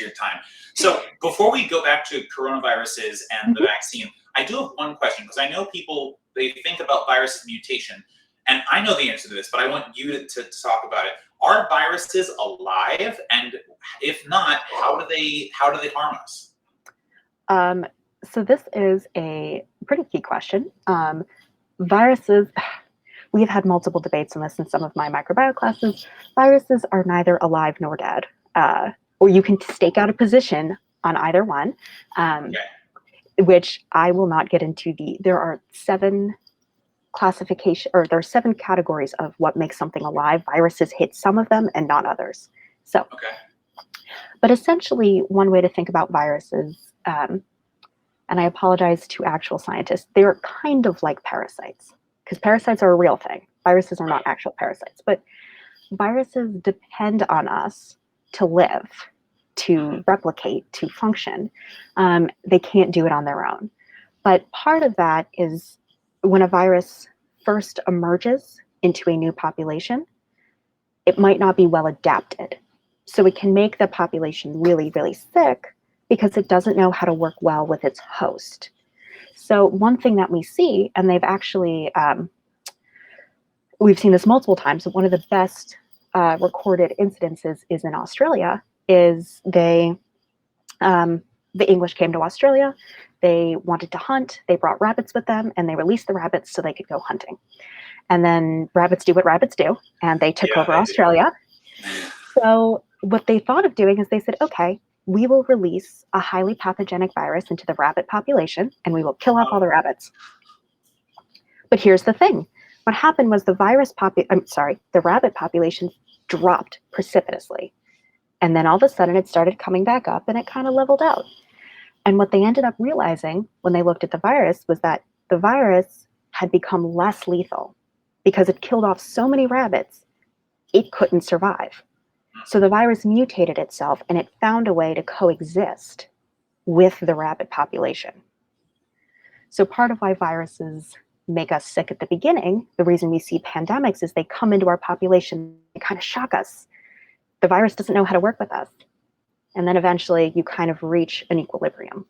your time. So before we go back to coronaviruses and the vaccine, I do have one question, because I know people, they think about viruses mutation, and I know the answer to this, but I want you to talk about it. Are viruses alive? And if not, how do they harm us? So this is a pretty key question. Viruses, we've had multiple debates on this in some of my microbiome classes. Viruses are neither alive nor dead, or you can stake out a position on either one, which I will not get into. There are 7 categories of what makes something alive. Viruses hit some of them and not others. So, but essentially, one way to think about viruses, and I apologize to actual scientists, they're kind of like parasites, because parasites are a real thing. Viruses are not actual parasites, but viruses depend on us to live, to replicate, to function. They can't do it on their own. But part of that is when a virus first emerges into a new population, it might not be well adapted. So it can make the population really, really sick, because it doesn't know how to work well with its host. So one thing that we see, and they've actually, we've seen this multiple times, one of the best recorded incidences is in Australia, is the English came to Australia, they wanted to hunt, they brought rabbits with them, and they released the rabbits so they could go hunting. And then rabbits do what rabbits do, and they took over Australia. So what they thought of doing is they said, okay, we will release a highly pathogenic virus into the rabbit population, and we will kill off all the rabbits. But here's the thing. What happened was the rabbit population dropped precipitously. And then all of a sudden it started coming back up, and it kind of leveled out. And what they ended up realizing when they looked at the virus was that the virus had become less lethal, because it killed off so many rabbits, it couldn't survive. So the virus mutated itself, and it found a way to coexist with the rabbit population. So part of why viruses make us sick at the beginning, the reason we see pandemics, is they come into our population and kind of shock us. The virus doesn't know how to work with us. And then eventually you kind of reach an equilibrium.